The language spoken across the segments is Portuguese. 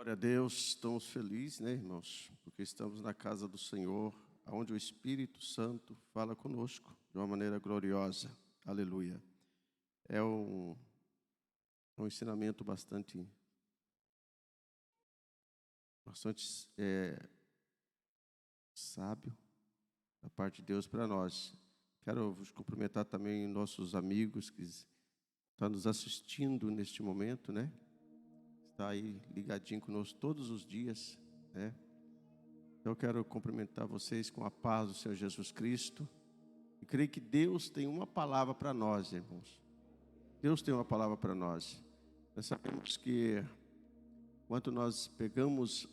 Glória a Deus, estamos felizes, né, irmãos? Porque estamos na casa do Senhor, onde o Espírito Santo fala conosco de uma maneira gloriosa. Aleluia. É um ensinamento bastante sábio da parte de Deus para nós. Quero vos cumprimentar também nossos amigos que estão nos assistindo neste momento, né? Está aí ligadinho conosco todos os dias, né? Eu quero cumprimentar vocês com a paz do Senhor Jesus Cristo. E creio que Deus tem uma palavra para nós, irmãos. Deus tem uma palavra para nós. Nós sabemos que quando nós pegamos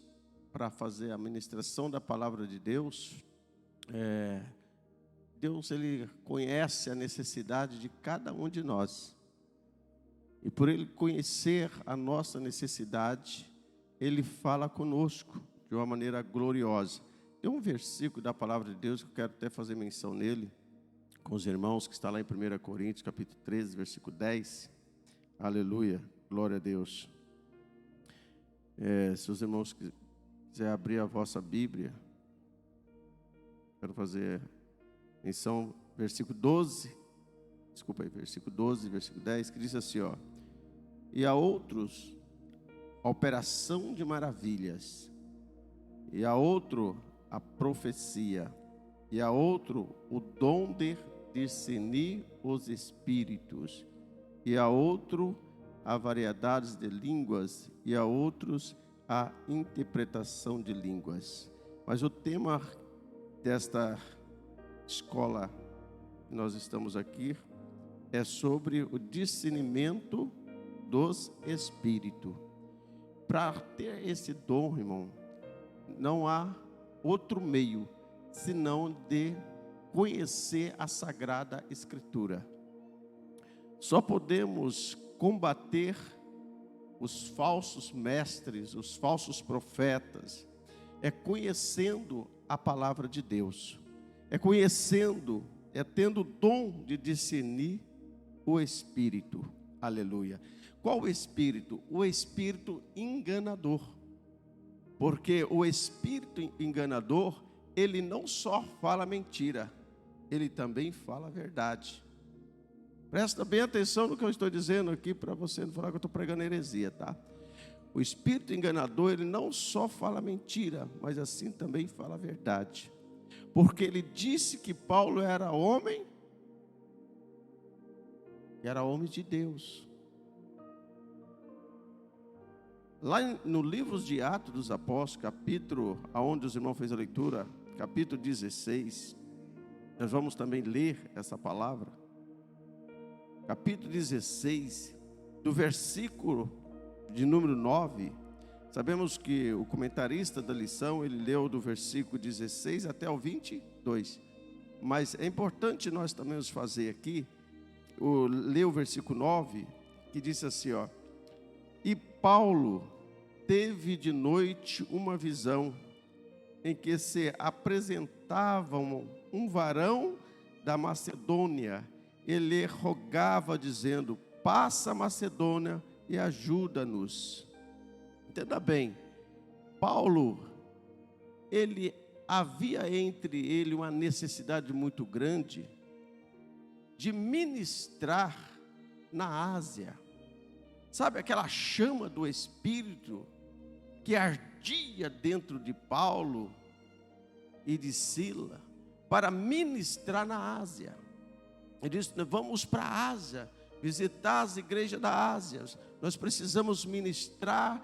para fazer a ministração da palavra de Deus, Deus ele conhece a necessidade de cada um de nós. E por Ele conhecer a nossa necessidade, Ele fala conosco de uma maneira gloriosa. Tem um versículo da palavra de Deus que eu quero até fazer menção nele, com os irmãos, que está lá em 1 Coríntios, capítulo 13, versículo 10. Aleluia, glória a Deus. Se os irmãos quiserem abrir a vossa Bíblia, quero fazer menção, versículo 12, versículo 10, que diz assim, ó: e a outros a operação de maravilhas, e a outro a profecia, e a outro o dom de discernir os espíritos, e a outro a variedades de línguas, e a outros a interpretação de línguas. Mas o tema desta escola que nós estamos aqui é sobre o discernimento dos espíritos. Para ter esse dom, irmão, não há outro meio senão de conhecer a Sagrada Escritura. Só podemos combater os falsos mestres, os falsos profetas, conhecendo a palavra de Deus, conhecendo, tendo o dom de discernir o Espírito. Aleluia. Qual o Espírito? O Espírito enganador. Porque o Espírito enganador, ele não só fala mentira, ele também fala a verdade. Presta bem atenção no que eu estou dizendo aqui, para você não falar que eu estou pregando heresia, tá? O Espírito enganador, ele não só fala mentira, mas assim também fala a verdade. Porque ele disse que Paulo era homem de Deus. Lá no livro de Atos dos Apóstolos, capítulo, onde os irmãos fez a leitura, capítulo 16, nós vamos também ler essa palavra. Capítulo 16, do versículo de número 9, sabemos que o comentarista da lição, ele leu do versículo 16 até o 22. Mas é importante nós também nos fazer aqui, ler o versículo 9, que diz assim, ó: e Paulo teve de noite uma visão, em que se apresentava um varão da Macedônia. Ele rogava dizendo: passa a Macedônia e ajuda-nos. Entenda bem, Paulo, havia entre ele uma necessidade muito grande de ministrar na Ásia. Sabe aquela chama do Espírito que ardia dentro de Paulo e de Sila para ministrar na Ásia? Ele disse: vamos para a Ásia, visitar as igrejas da Ásia. Nós precisamos ministrar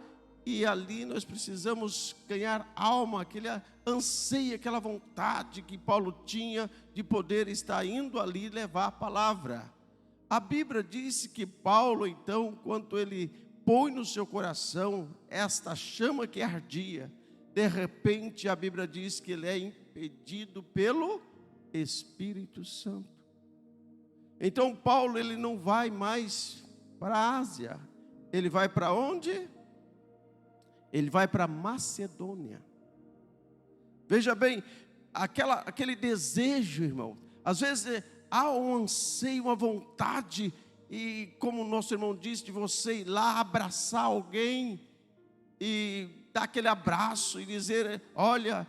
e ali nós precisamos ganhar alma, aquele anseio, aquela vontade que Paulo tinha de poder estar indo ali levar a palavra. A Bíblia diz que Paulo, então, quando ele põe no seu coração esta chama que ardia, de repente a Bíblia diz que ele é impedido pelo Espírito Santo. Então Paulo, ele não vai mais para a Ásia. Ele vai para onde? Ele vai para Macedônia. Veja bem, aquele desejo, irmão. Às vezes há um anseio, uma vontade, e como o nosso irmão disse, de você ir lá abraçar alguém e dar aquele abraço e dizer: olha,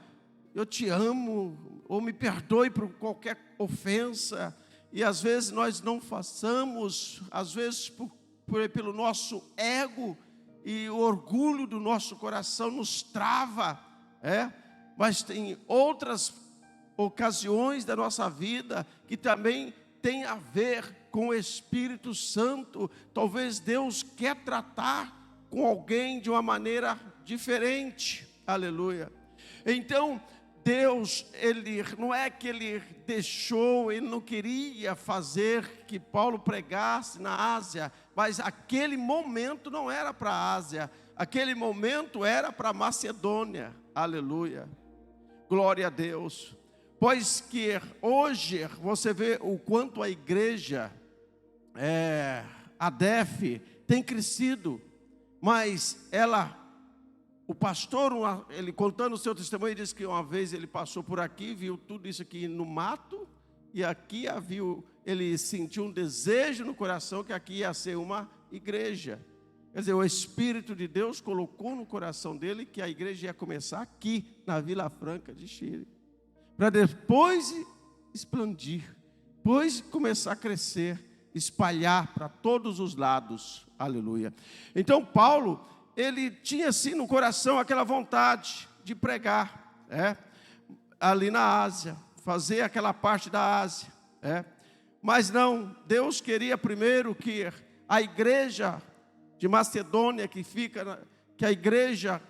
eu te amo, ou me perdoe por qualquer ofensa. E às vezes nós não façamos, às vezes pelo nosso ego, e o orgulho do nosso coração nos trava, mas tem outras ocasiões da nossa vida que também tem a ver com o Espírito Santo. Talvez Deus quer tratar com alguém de uma maneira diferente, aleluia. Então Deus, Ele não é que Ele deixou, Ele não queria fazer que Paulo pregasse na Ásia, mas aquele momento não era para a Ásia, aquele momento era para a Macedônia, aleluia, glória a Deus. Pois que hoje você vê o quanto a igreja, a DEF, tem crescido, mas o pastor, ele contando o seu testemunho, ele disse que uma vez ele passou por aqui, viu tudo isso aqui no mato, e aqui ele sentiu um desejo no coração que aqui ia ser uma igreja. Quer dizer, o Espírito de Deus colocou no coração dele que a igreja ia começar aqui, na Vila Franca de Xíri, para depois expandir, depois começar a crescer, espalhar para todos os lados, aleluia. Então Paulo, ele tinha assim no coração aquela vontade de pregar, ali na Ásia, fazer aquela parte da Ásia, mas não, Deus queria primeiro que a igreja de Macedônia, que a igreja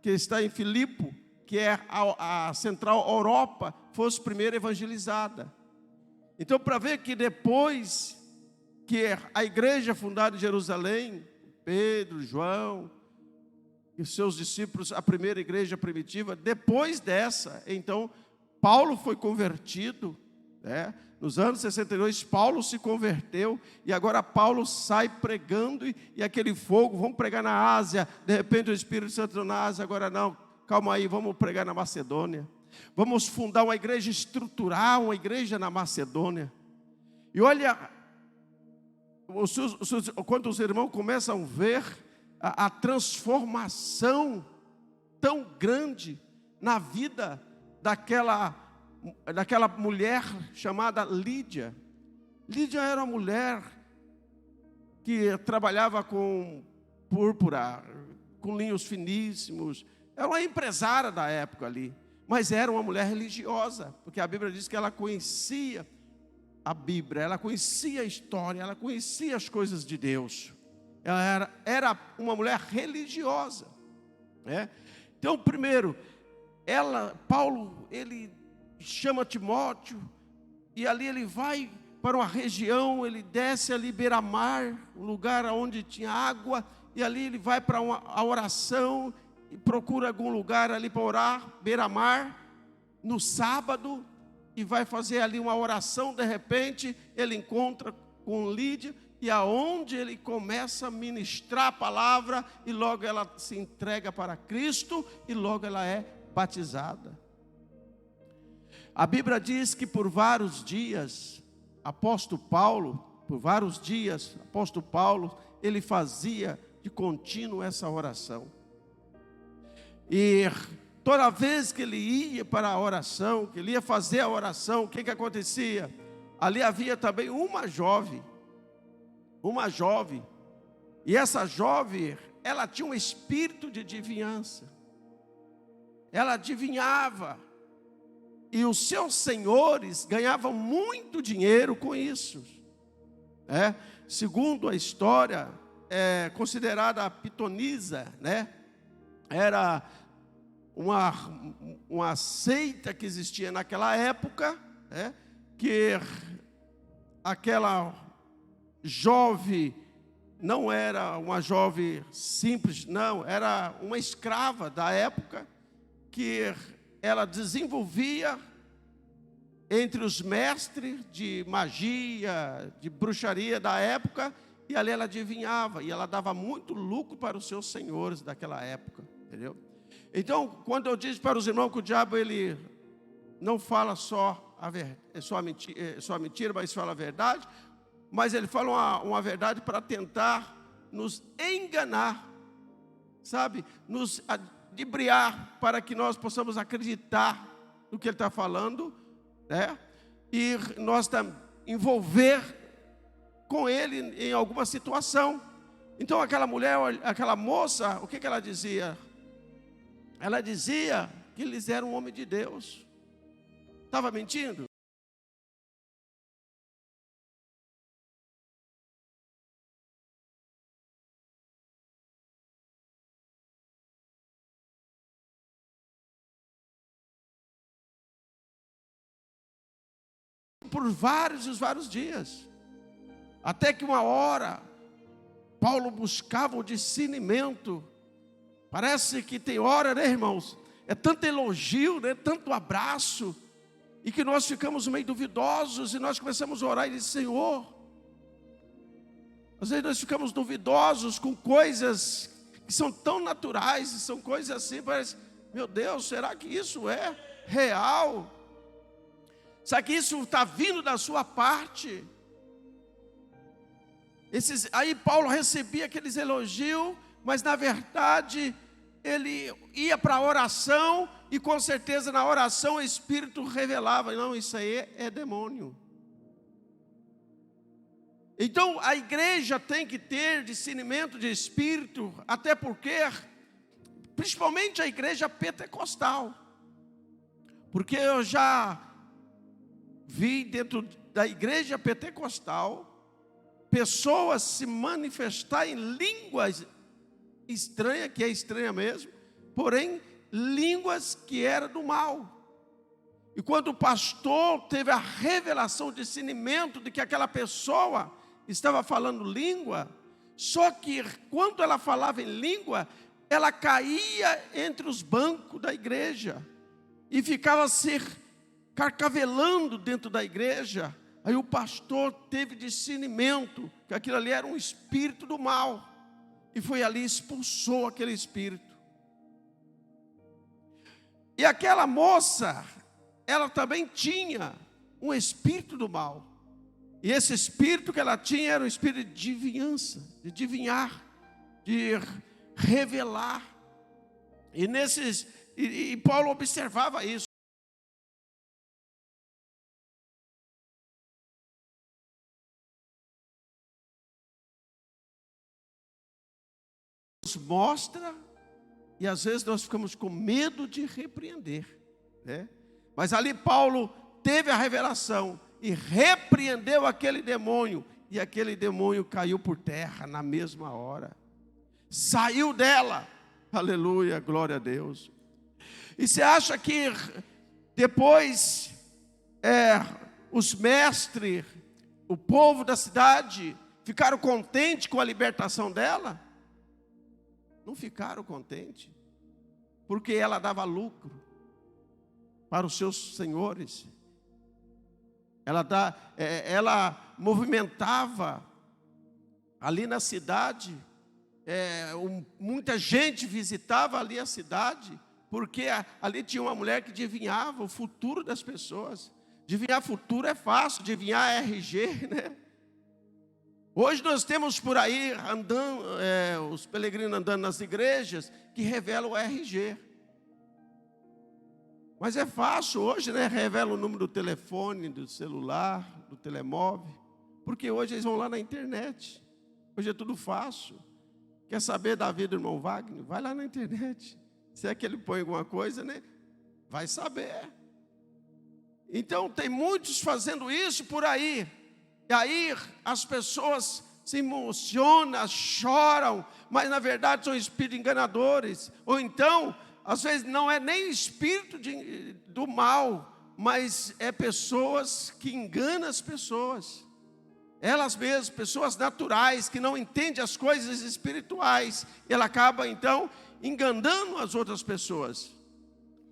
que está em Filipe, que é a central Europa, fosse primeiro evangelizada. Então, para ver que depois que a igreja fundada em Jerusalém, Pedro, João e os seus discípulos, a primeira igreja primitiva, depois dessa, então, Paulo foi convertido, nos anos 62, Paulo se converteu, e agora Paulo sai pregando, e aquele fogo, vamos pregar na Ásia, de repente o Espírito Santo na Ásia, agora não, calma aí, vamos pregar na Macedônia, vamos fundar uma igreja, estruturar uma igreja na Macedônia. E olha, quando os irmãos começam a ver a transformação tão grande na vida daquela mulher chamada Lídia. Lídia era uma mulher que trabalhava com púrpura, com linhos finíssimos, era uma empresária da época ali, mas era uma mulher religiosa, porque a Bíblia diz que ela conhecia a Bíblia, ela conhecia a história, ela conhecia as coisas de Deus. Ela era uma mulher religiosa, Então, primeiro, Paulo, ele chama Timóteo, e ali ele vai para uma região, ele desce ali beira-mar, um lugar onde tinha água, e ali ele vai para a oração, e procura algum lugar ali para orar, beira-mar, no sábado, e vai fazer ali uma oração. De repente, ele encontra com Lídia, e aonde ele começa a ministrar a palavra, e logo ela se entrega para Cristo, e logo ela é batizada. A Bíblia diz que por vários dias, apóstolo Paulo, ele fazia de contínuo essa oração. E toda vez que ele ia para a oração, que ele ia fazer a oração, o que acontecia? Ali havia também uma jovem, e essa jovem, ela tinha um espírito de adivinhança, ela adivinhava, e os seus senhores ganhavam muito dinheiro com isso, segundo a história, é considerada a pitonisa, era uma seita que existia naquela época, que aquela jovem não era uma jovem simples, não, era uma escrava da época, que ela desenvolvia entre os mestres de magia, de bruxaria da época, e ali ela adivinhava, e ela dava muito lucro para os seus senhores daquela época, entendeu? Então, quando eu disse para os irmãos que o diabo, ele não fala só mentira, mas fala a verdade, mas ele fala uma verdade para tentar nos enganar. sabe, nos ludibriar para que nós possamos acreditar no que ele está falando, né? E nós envolver com ele em alguma situação. Então aquela mulher, aquela moça, o que ela dizia? Ela dizia que eles eram um homem de Deus. Estava mentindo? Por vários dias, até que uma hora Paulo buscava o discernimento. Parece que tem hora, né, irmãos? É tanto elogio, né, tanto abraço, e que nós ficamos meio duvidosos, e nós começamos a orar e dizer: Senhor, às vezes nós ficamos duvidosos com coisas que são tão naturais, e são coisas assim, parece, meu Deus, será que isso é real? Será que isso está vindo da sua parte? Aí Paulo recebia aqueles elogios, mas na verdade ele ia para a oração, e com certeza na oração o Espírito revelava: não, isso aí é demônio. Então a igreja tem que ter discernimento de Espírito, até porque, principalmente a igreja pentecostal, porque eu já vi dentro da igreja pentecostal pessoas se manifestar em línguas estranhas, que é estranha mesmo, porém línguas que eram do mal. E quando o pastor teve a revelação, o discernimento de que aquela pessoa estava falando língua, só que quando ela falava em língua, ela caía entre os bancos da igreja e ficava se carcavelando dentro da igreja. Aí o pastor teve discernimento que aquilo ali era um espírito do mal, e foi ali e expulsou aquele espírito. E aquela moça, ela também tinha um espírito do mal, e esse espírito que ela tinha era um espírito de adivinhança, de adivinhar, de revelar. E Paulo observava isso. Mostra, e às vezes nós ficamos com medo de repreender, né? Mas ali Paulo teve a revelação e repreendeu aquele demônio, e aquele demônio caiu por terra na mesma hora, saiu dela. Aleluia, glória a Deus. E você acha que depois os mestres, o povo da cidade, ficaram contentes com a libertação dela? Não ficaram contentes, porque ela dava lucro para os seus senhores. Ela movimentava ali na cidade, muita gente visitava ali a cidade, porque ali tinha uma mulher que adivinhava o futuro das pessoas. Adivinhar futuro é fácil, adivinhar RG, né? Hoje nós temos por aí, os peregrinos andando nas igrejas, que revelam o RG. Mas é fácil hoje, né? Revela o número do telefone, do celular, do telemóvel. Porque hoje eles vão lá na internet. Hoje é tudo fácil. Quer saber da vida do irmão Wagner? Vai lá na internet. Se é que ele põe alguma coisa, né? Vai saber. Então tem muitos fazendo isso por aí. E aí as pessoas se emocionam, choram, mas na verdade são espíritos enganadores. Ou então, às vezes não é nem espírito do mal, mas é pessoas que enganam as pessoas. Elas mesmas, pessoas naturais, que não entendem as coisas espirituais. E ela acaba então enganando as outras pessoas.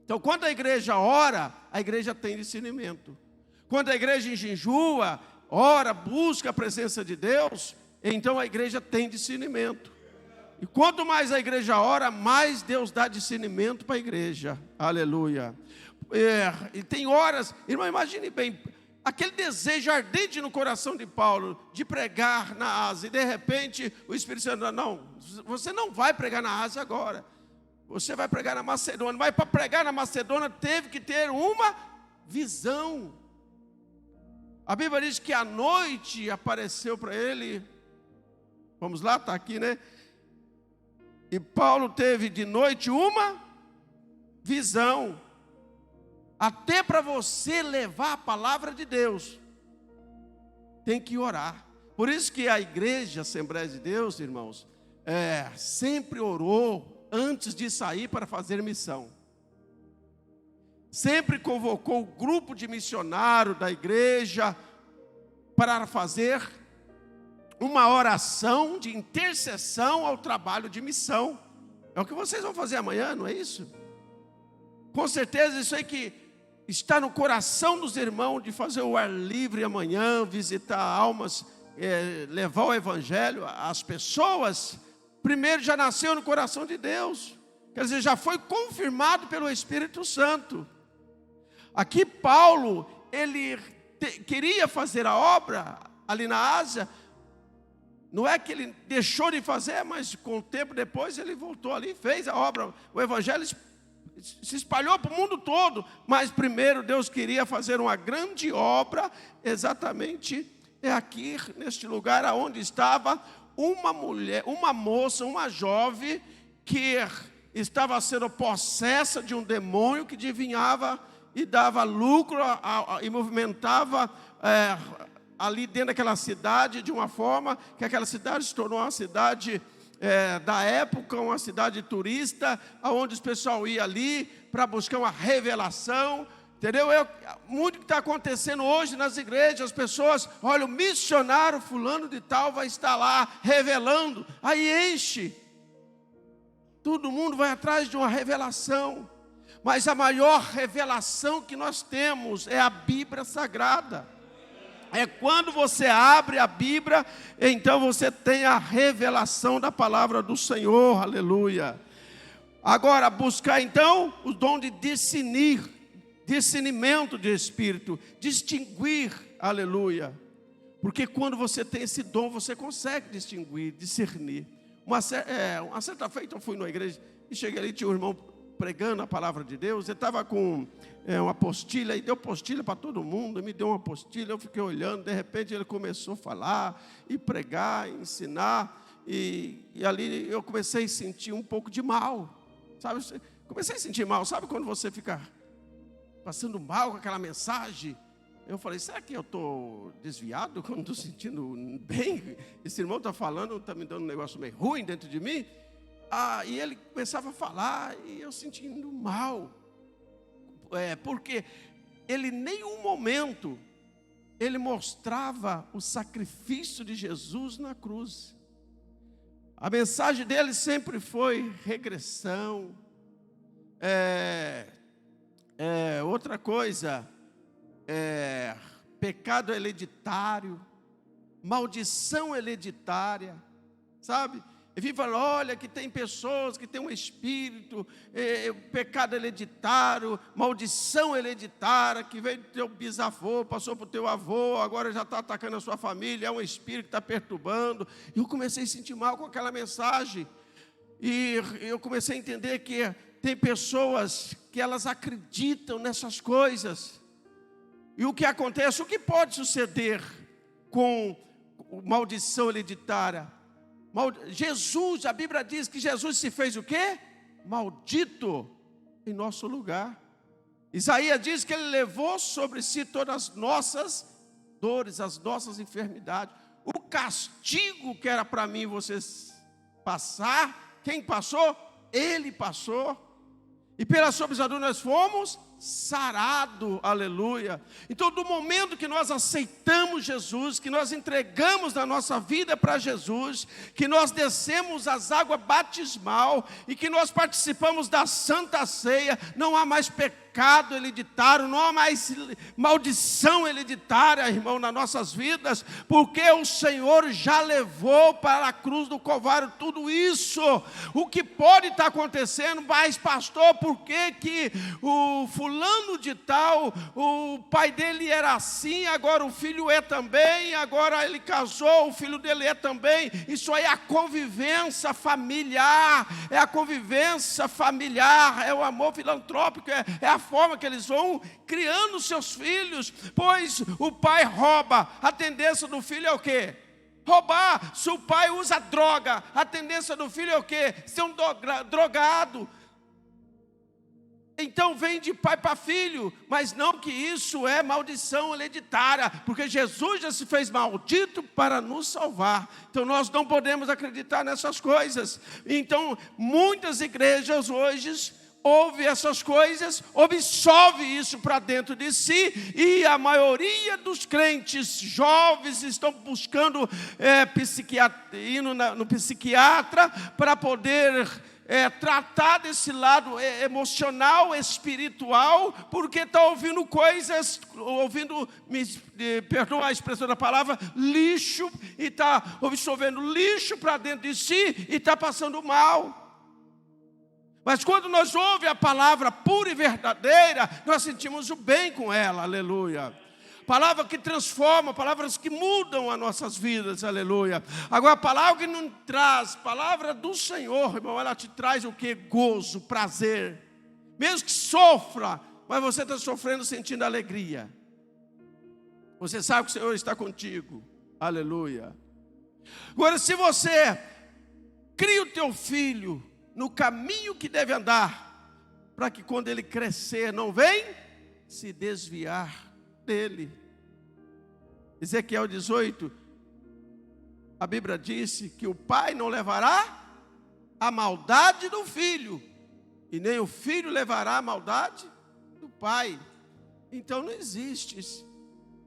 Então quando a igreja ora, a igreja tem discernimento. Quando a igreja jejua, ora, busca a presença de Deus, então a igreja tem discernimento. E quanto mais a igreja ora, mais Deus dá discernimento para a igreja. Aleluia. E tem horas, irmão, imagine bem, aquele desejo ardente no coração de Paulo de pregar na Ásia, e de repente o Espírito Santo, não, você não vai pregar na Ásia agora, você vai pregar na Macedônia. Mas para pregar na Macedônia teve que ter uma visão. A Bíblia diz que à noite apareceu para ele, vamos lá, está aqui, né? E Paulo teve de noite uma visão. Até para você levar a palavra de Deus, tem que orar. Por isso que a igreja Assembleia de Deus, irmãos, sempre orou antes de sair para fazer missão. Sempre convocou o grupo de missionário da igreja para fazer uma oração de intercessão ao trabalho de missão. É o que vocês vão fazer amanhã, não é isso? Com certeza isso aí que está no coração dos irmãos de fazer o ar livre amanhã, visitar almas, levar o evangelho às pessoas. Primeiro já nasceu no coração de Deus, quer dizer, já foi confirmado pelo Espírito Santo. Aqui Paulo, ele queria fazer a obra ali na Ásia. Não é que ele deixou de fazer, mas com o tempo depois ele voltou ali, fez a obra. O evangelho se espalhou para o mundo todo, mas primeiro Deus queria fazer uma grande obra, exatamente aqui, neste lugar onde estava uma mulher, uma moça, uma jovem, que estava sendo possessa de um demônio que adivinhava e dava lucro e movimentava ali dentro daquela cidade, de uma forma que aquela cidade se tornou uma cidade da época, uma cidade turista, onde o pessoal ia ali para buscar uma revelação, entendeu? Muito que está acontecendo hoje nas igrejas, as pessoas, olha, o missionário fulano de tal vai estar lá revelando, aí enche, todo mundo vai atrás de uma revelação, mas a maior revelação que nós temos é a Bíblia Sagrada. É quando você abre a Bíblia, então você tem a revelação da palavra do Senhor, aleluia. Agora, buscar então o dom de discernimento de espírito, distinguir, aleluia. Porque quando você tem esse dom, você consegue distinguir, discernir. Uma certa feita eu fui numa igreja e cheguei ali, tinha um irmão pregando a palavra de Deus. Ele estava com uma apostila, e deu apostila para todo mundo, me deu uma apostila, eu fiquei olhando, de repente ele começou a falar, e pregar, e ensinar, e ali eu comecei a sentir um pouco de mal, sabe, comecei a sentir mal, sabe quando você fica passando mal com aquela mensagem? Eu falei, será que eu estou desviado, quando estou sentindo bem? Esse irmão está falando, está me dando um negócio meio ruim dentro de mim? E ele começava a falar, e eu sentindo mal, porque ele em nenhum momento, ele mostrava o sacrifício de Jesus na cruz. A mensagem dele sempre foi regressão, outra coisa, pecado hereditário, maldição hereditária, sabe? Ele vive falando, olha, que tem pessoas que têm um espírito, pecado hereditário, maldição hereditária, que veio do teu bisavô, passou para o teu avô, agora já está atacando a sua família, é um espírito que está perturbando. E eu comecei a sentir mal com aquela mensagem. E eu comecei a entender que tem pessoas que elas acreditam nessas coisas. E o que acontece, o que pode suceder com maldição hereditária? Jesus, a Bíblia diz que Jesus se fez o quê? Maldito em nosso lugar. Isaías diz que ele levou sobre si todas as nossas dores, as nossas enfermidades. O castigo que era para mim e vocês passar, quem passou? Ele passou. E pela sua pisadura nós fomos sarados, aleluia. Então, do momento que nós aceitamos Jesus, que nós entregamos a nossa vida para Jesus, que nós descemos as águas batismal e que nós participamos da Santa Ceia, não há mais pecado pecado hereditário, não há mais maldição hereditária, irmão, nas nossas vidas, porque o Senhor já levou para a cruz do Calvário tudo isso. O que pode estar acontecendo, mas pastor, por que o fulano de tal, o pai dele era assim, agora o filho é também, agora ele casou, o filho dele é também? Isso aí é a convivência familiar, é o amor filantrópico, é a forma que eles vão criando seus filhos. Pois o pai rouba, a tendência do filho é o quê? Roubar. Se o pai usa droga, a tendência do filho é o quê? Ser um drogado. Então vem de pai para filho, mas não que isso é maldição hereditária, porque Jesus já se fez maldito para nos salvar. Então nós não podemos acreditar nessas coisas. Então muitas igrejas hoje ouvem essas coisas, absorve isso para dentro de si, e a maioria dos crentes jovens estão buscando indo no psiquiatra para poder tratar desse lado emocional, espiritual, porque está ouvindo coisas, perdoa a expressão da palavra, lixo, e está absorvendo lixo para dentro de si, e está passando mal. Mas quando nós ouvimos a palavra pura e verdadeira, nós sentimos o bem com ela, aleluia. Palavra que transforma, palavras que mudam as nossas vidas, aleluia. Agora, a palavra que não traz, palavra do Senhor, irmão, ela te traz o que? Gozo, prazer. Mesmo que sofra, mas você está sofrendo sentindo alegria. Você sabe que o Senhor está contigo, aleluia. Agora, se você cria o teu filho no caminho que deve andar, para que quando ele crescer, não venha se desviar dele. Ezequiel 18, a Bíblia disse que o pai não levará a maldade do filho, e nem o filho levará a maldade do pai. Então não existe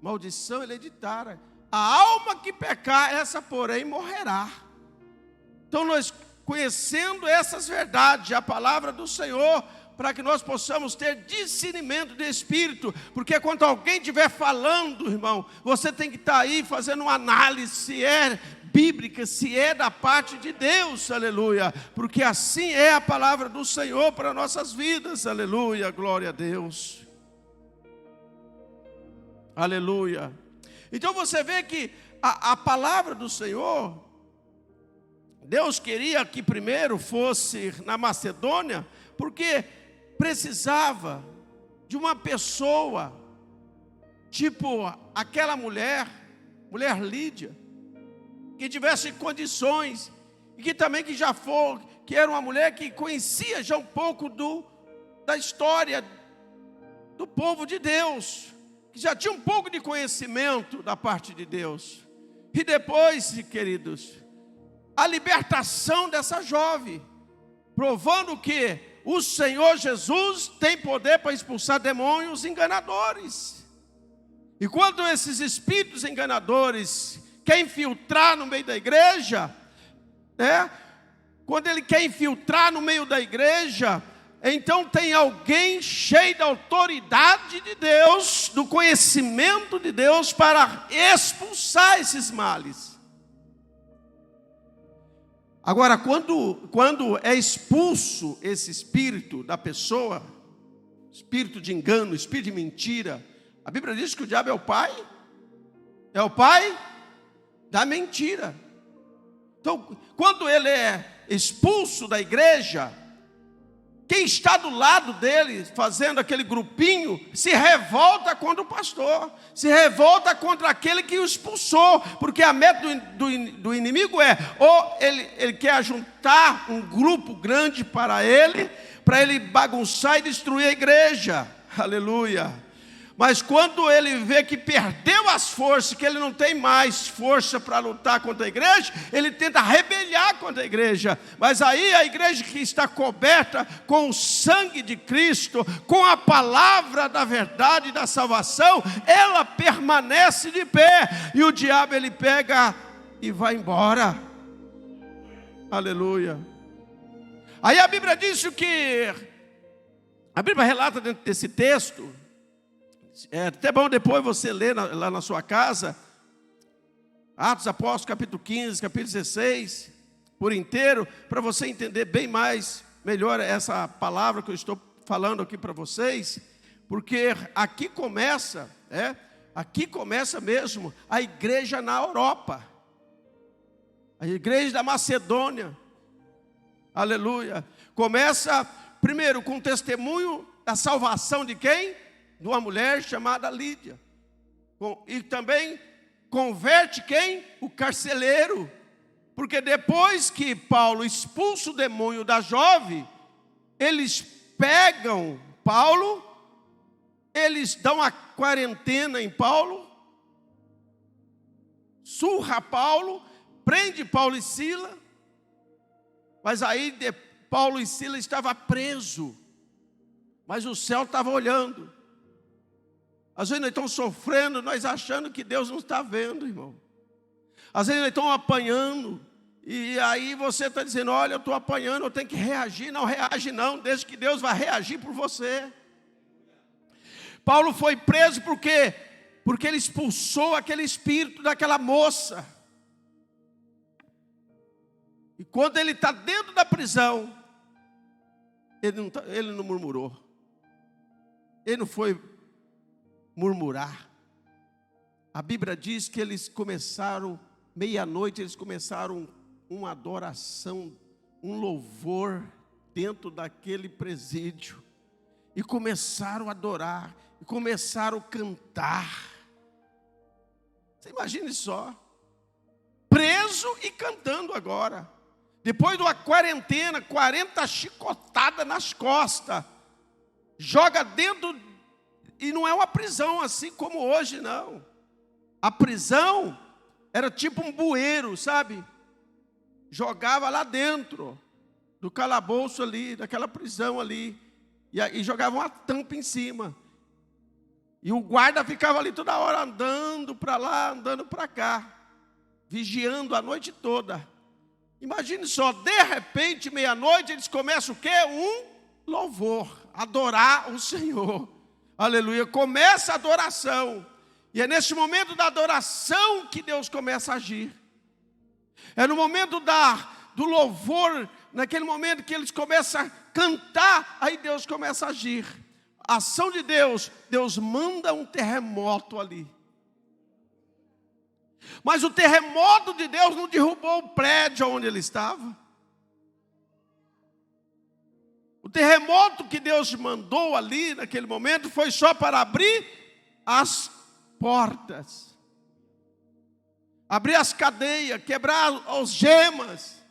maldição hereditária. A alma que pecar, essa porém morrerá. Então nós, conhecendo essas verdades, a palavra do Senhor, para que nós possamos ter discernimento de espírito, porque quando alguém estiver falando, irmão, você tem que estar aí fazendo uma análise, se é bíblica, se é da parte de Deus, aleluia, porque assim é a palavra do Senhor para nossas vidas, aleluia, glória a Deus, aleluia. Então você vê que a palavra do Senhor, Deus queria que primeiro fosse na Macedônia, porque precisava de uma pessoa, tipo aquela mulher Lídia, que tivesse condições, e que também que era uma mulher que conhecia já um pouco da história do povo de Deus, que já tinha um pouco de conhecimento da parte de Deus. E depois, queridos, a libertação dessa jovem, provando que o Senhor Jesus tem poder para expulsar demônios enganadores. E quando esses espíritos enganadores querem infiltrar no meio da igreja, quando ele quer infiltrar no meio da igreja, então tem alguém cheio da autoridade de Deus, do conhecimento de Deus, para expulsar esses males. Agora, quando é expulso esse espírito da pessoa, espírito de engano, espírito de mentira, a Bíblia diz que o diabo é o pai da mentira. Então, quando ele é expulso da igreja, quem está do lado dele, fazendo aquele grupinho, se revolta contra o pastor, se revolta contra aquele que o expulsou, porque a meta do inimigo ou ele quer juntar um grupo grande para ele bagunçar e destruir a igreja, aleluia. Mas quando ele vê que perdeu as forças, que ele não tem mais força para lutar contra a igreja, ele tenta rebeliar contra a igreja. Mas aí a igreja que está coberta com o sangue de Cristo, com a palavra da verdade e da salvação, ela permanece de pé. E o diabo ele pega e vai embora. Aleluia. Aí a Bíblia diz que A Bíblia relata dentro desse texto, é até bom depois você ler lá na sua casa, Atos Apóstolos, capítulo 15, capítulo 16, por inteiro, para você entender bem mais, melhor essa palavra que eu estou falando aqui para vocês, porque aqui começa mesmo a igreja na Europa, a igreja da Macedônia, aleluia, começa primeiro com o testemunho da salvação de quem? De uma mulher chamada Lídia, e também converte quem? O carcereiro, porque depois que Paulo expulsa o demônio da jovem, eles pegam Paulo, eles dão a quarentena em Paulo, surra Paulo, prende Paulo e Sila, mas aí Paulo e Sila estavam presos, mas o céu estava olhando. Às vezes nós estamos sofrendo, nós achando que Deus não está vendo, irmão. Às vezes nós estamos apanhando, e aí você está dizendo, olha, eu estou apanhando, eu tenho que reagir. Não reage não, desde que Deus vai reagir por você. Paulo foi preso por quê? Porque ele expulsou aquele espírito daquela moça. E quando ele está dentro da prisão, ele não murmurou. Ele não foi murmurar. A Bíblia diz que eles começaram, meia-noite, eles começaram uma adoração, um louvor dentro daquele presídio. E começaram a adorar, e começaram a cantar. Você imagine só, preso e cantando agora. Depois de uma quarentena, 40 chicotadas nas costas, joga dentro, e não é uma prisão assim como hoje, não. A prisão era tipo um bueiro, sabe? Jogava lá dentro do calabouço ali, daquela prisão ali, e jogava uma tampa em cima. E o guarda ficava ali toda hora andando para lá, andando para cá, vigiando a noite toda. Imagine só, de repente, meia-noite, eles começam o quê? Um louvor, adorar o Senhor. Aleluia, começa a adoração. E é nesse momento da adoração que Deus começa a agir. É no momento do louvor, naquele momento que eles começam a cantar, aí Deus começa a agir. A ação de Deus, Deus manda um terremoto ali. Mas o terremoto de Deus não derrubou o prédio onde ele estava. O terremoto que Deus mandou ali naquele momento foi só para abrir as portas, abrir as cadeias, quebrar as gemas.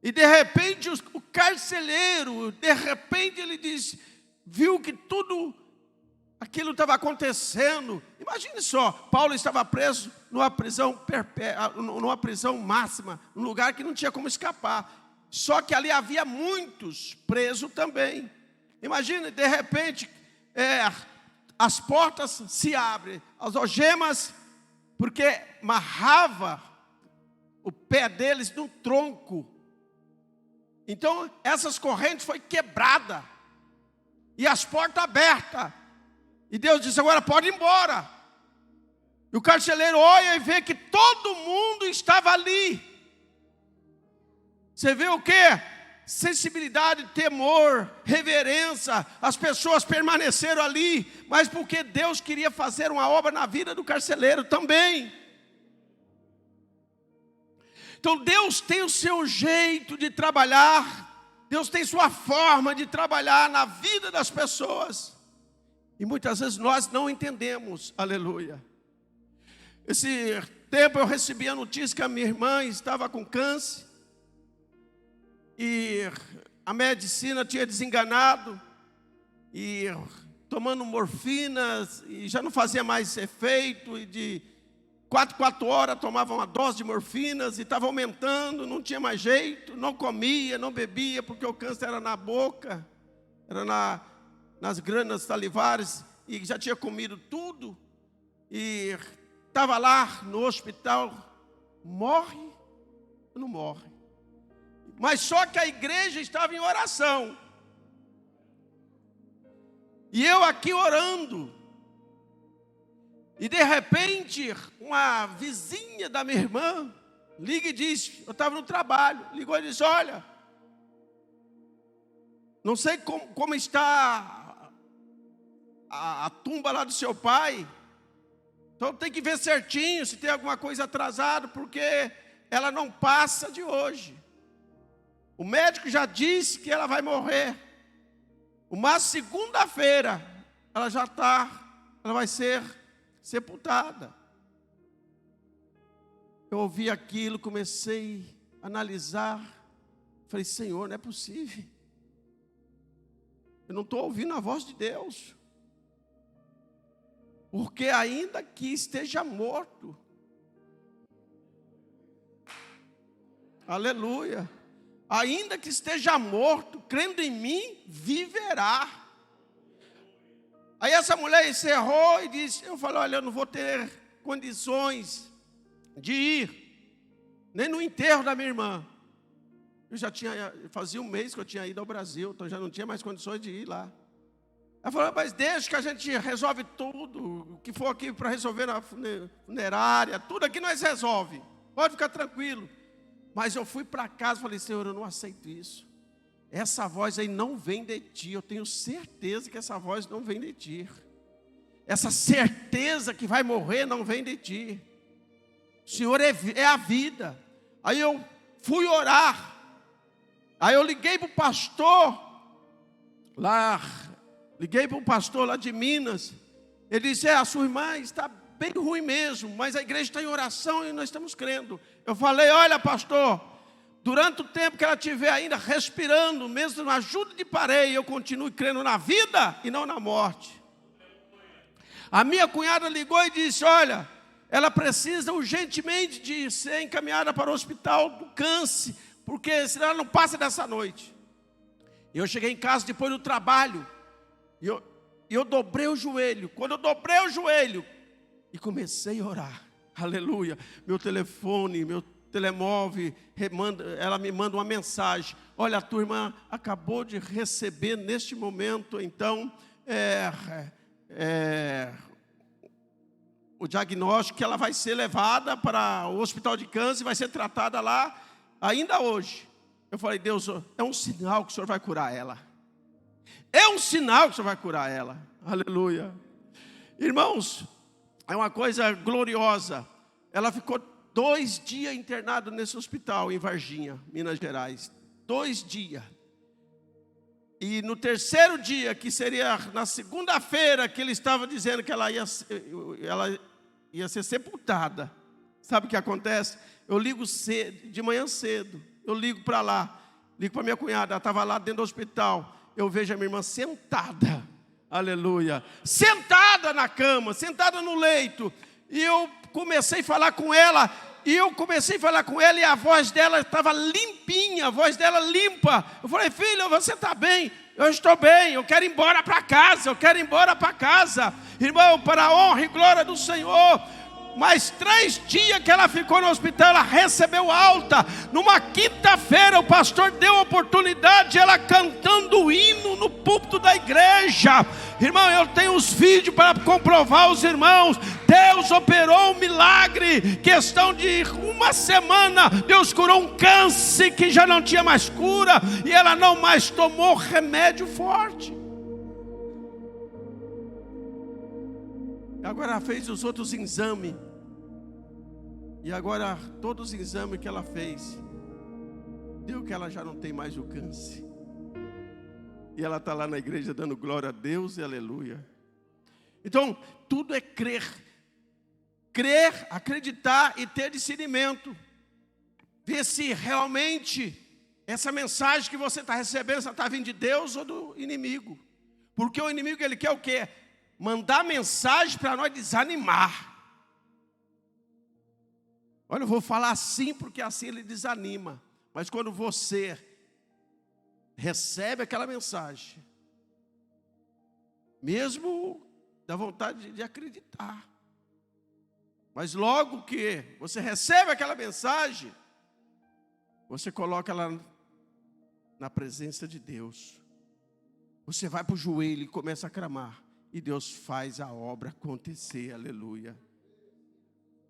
E de repente o carcereiro, de repente ele viu que tudo aquilo estava acontecendo. Imagine só, Paulo estava preso numa prisão numa prisão máxima, num lugar que não tinha como escapar. Só que ali havia muitos presos também. Imagine, de repente, as portas se abrem, as algemas, porque amarrava o pé deles no tronco. Então, essas correntes foram quebradas, e as portas abertas. E Deus disse, agora pode ir embora. E o carcereiro olha e vê que todo mundo estava ali. Você vê o quê? Sensibilidade, temor, reverência. As pessoas permaneceram ali, mas porque Deus queria fazer uma obra na vida do carcereiro também. Então Deus tem o seu jeito de trabalhar, Deus tem sua forma de trabalhar na vida das pessoas. E muitas vezes nós não entendemos, aleluia. Esse tempo eu recebi a notícia que a minha irmã estava com câncer. E a medicina tinha desenganado, e tomando morfinas, e já não fazia mais efeito, e de 4 horas tomava uma dose de morfinas, e estava aumentando, não tinha mais jeito, não comia, não bebia, porque o câncer era na boca, era nas glândulas salivares, e já tinha comido tudo, e estava lá no hospital. Morre ou não morre? Mas só que a igreja estava em oração. E eu aqui orando. E de repente, uma vizinha da minha irmã liga e diz, eu estava no trabalho, ligou e disse, olha, não sei como está a tumba lá do seu pai, então tem que ver certinho se tem alguma coisa atrasada, porque ela não passa de hoje. O médico já disse que ela vai morrer. Uma segunda-feira, ela vai ser sepultada. Eu ouvi aquilo, comecei a analisar. Falei, Senhor, não é possível. Eu não estou ouvindo a voz de Deus. Porque ainda que esteja morto, aleluia, ainda que esteja morto, crendo em mim, viverá. Aí essa mulher encerrou e disse, eu falei, olha, eu não vou ter condições de ir, nem no enterro da minha irmã. Fazia um mês que eu tinha ido ao Brasil, então já não tinha mais condições de ir lá. Ela falou, mas deixa que a gente resolve tudo, o que for aqui para resolver na funerária, tudo aqui nós resolve, pode ficar tranquilo. Mas eu fui para casa e falei, Senhor, eu não aceito isso. Essa voz aí não vem de ti, eu tenho certeza que essa voz não vem de ti. Essa certeza que vai morrer não vem de ti. O Senhor é a vida. Aí eu fui orar. Aí eu liguei para o pastor lá de Minas. Ele disse, a sua irmã está bem ruim mesmo, mas a igreja está em oração e nós estamos crendo. Eu falei, olha pastor, durante o tempo que ela estiver ainda respirando, mesmo na ajuda de parede, eu continuo crendo na vida e não na morte. A minha cunhada ligou e disse, olha, ela precisa urgentemente de ser encaminhada para o hospital do câncer, porque senão ela não passa dessa noite. Eu cheguei em casa depois do trabalho, e eu dobrei o joelho. Quando eu dobrei o joelho e comecei a orar, aleluia, meu telefone, meu telemóvel, ela me manda uma mensagem, olha, a tua irmã acabou de receber neste momento, então, o diagnóstico que ela vai ser levada para o hospital de câncer, vai ser tratada lá, ainda hoje. Eu falei, Deus, é um sinal que o Senhor vai curar ela. É um sinal que o Senhor vai curar ela. Aleluia. Irmãos, é uma coisa gloriosa. Ela ficou 2 dias internada nesse hospital em Varginha, Minas Gerais. 2 dias. E no 3º dia, que seria na segunda-feira, que ele estava dizendo que ela ia ser sepultada. Sabe o que acontece? Eu ligo cedo, de manhã cedo. Eu ligo para lá. Ligo para minha cunhada, ela estava lá dentro do hospital. Eu vejo a minha irmã sentada. Aleluia. Sentada na cama, sentada no leito. E eu comecei a falar com ela. E a voz dela estava limpinha, a voz dela limpa. Eu falei, filha, você está bem? Eu estou bem, eu quero ir embora para casa, Irmão, para a honra e glória do Senhor. Mais 3 dias que ela ficou no hospital, ela recebeu alta. Numa quinta-feira, o pastor deu a oportunidade, ela cantando o hino no púlpito da igreja. Irmão, eu tenho os vídeos para comprovar aos irmãos. Deus operou um milagre. Questão de 1 semana, Deus curou um câncer que já não tinha mais cura. E ela não mais tomou remédio forte. Agora ela fez os outros exames. E agora todos os exames que ela fez, deu que ela já não tem mais o câncer. E ela está lá na igreja dando glória a Deus e aleluia. Então, tudo é crer. Crer, acreditar e ter discernimento. Ver se realmente essa mensagem que você está recebendo, se está vindo de Deus ou do inimigo. Porque o inimigo, ele quer o quê? Mandar mensagem para nós desanimar. Olha, eu vou falar assim porque assim ele desanima. Mas quando você recebe aquela mensagem, mesmo dá vontade de acreditar. Mas logo que você recebe aquela mensagem, você coloca ela na presença de Deus. Você vai para o joelho e começa a clamar. E Deus faz a obra acontecer, aleluia.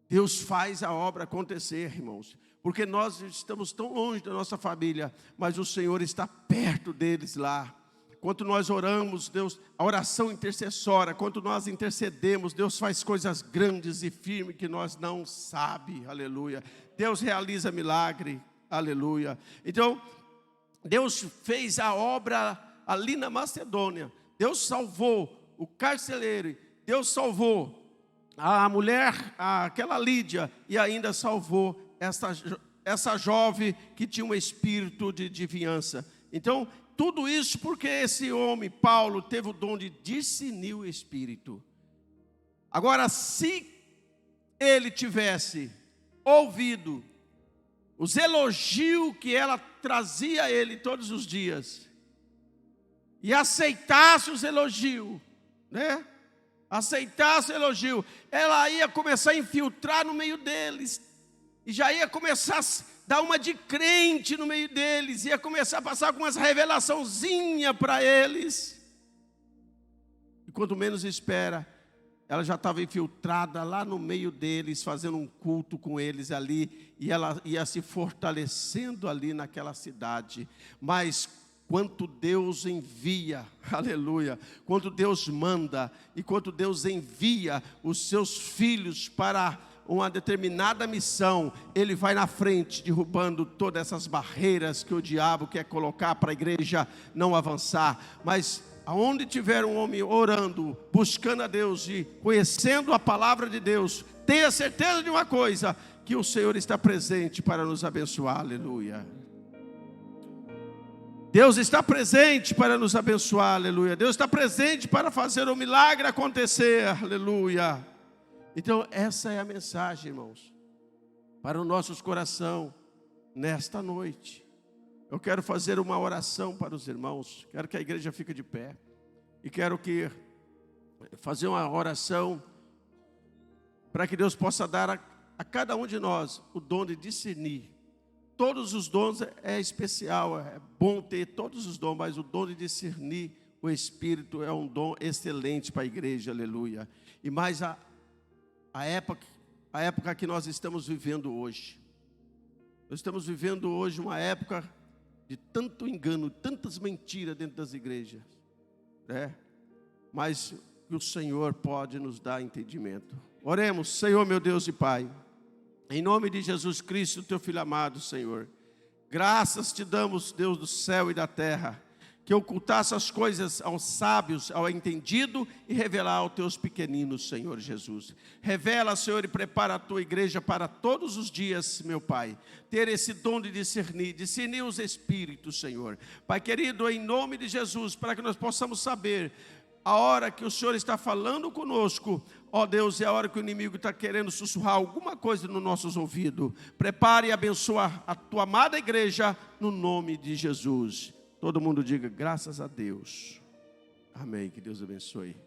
Deus faz a obra acontecer, irmãos. Porque nós estamos tão longe da nossa família, mas o Senhor está perto deles lá. Quando nós oramos, Deus, a oração intercessória, quando nós intercedemos, Deus faz coisas grandes e firmes que nós não sabemos, aleluia. Deus realiza milagre, aleluia. Então, Deus fez a obra ali na Macedônia. Deus salvou o carcereiro, Deus salvou a mulher, aquela Lídia, e ainda salvou essa jovem que tinha um espírito de adivinhança. Então, tudo isso porque esse homem, Paulo, teve o dom de discernir o espírito. Agora, se ele tivesse ouvido os elogios que ela trazia a ele todos os dias, e aceitasse os elogios, né? Aceitasse o elogio, ela ia começar a infiltrar no meio deles, e já ia começar a dar uma de crente no meio deles, ia começar a passar algumas revelaçãozinhas para eles, e quando menos espera, ela já estava infiltrada lá no meio deles, fazendo um culto com eles ali, e ela ia se fortalecendo ali naquela cidade. Mas quanto Deus envia, aleluia, quanto Deus manda, e quanto Deus envia os seus filhos para uma determinada missão, Ele vai na frente, derrubando todas essas barreiras que o diabo quer colocar para a igreja não avançar. Mas aonde tiver um homem orando, buscando a Deus e conhecendo a palavra de Deus, tenha certeza de uma coisa, que o Senhor está presente para nos abençoar, aleluia. Deus está presente para nos abençoar, aleluia. Deus está presente para fazer o milagre acontecer, aleluia. Então essa é a mensagem, irmãos, para os nossos corações nesta noite. Eu quero fazer uma oração para os irmãos, quero que a igreja fique de pé, e quero fazer uma oração para que Deus possa dar a cada um de nós o dom de discernir. Todos os dons é especial, é bom ter todos os dons, mas o dom de discernir o Espírito é um dom excelente para a igreja, aleluia. E mais a época que nós estamos vivendo hoje. Nós estamos vivendo hoje uma época de tanto engano, tantas mentiras dentro das igrejas, né? Mas o Senhor pode nos dar entendimento. Oremos. Senhor, meu Deus e Pai, em nome de Jesus Cristo, teu Filho amado, Senhor, graças te damos, Deus do céu e da terra, que ocultasse as coisas aos sábios, ao entendido, e revelar aos teus pequeninos, Senhor Jesus. Revela, Senhor, e prepara a tua igreja para todos os dias, meu Pai, ter esse dom de discernir os espíritos, Senhor. Pai querido, em nome de Jesus, para que nós possamos saber a hora que o Senhor está falando conosco, ó Deus, é a hora que o inimigo está querendo sussurrar alguma coisa nos nossos ouvidos. Prepare e abençoa a tua amada igreja, no nome de Jesus. Todo mundo diga graças a Deus. Amém, que Deus abençoe.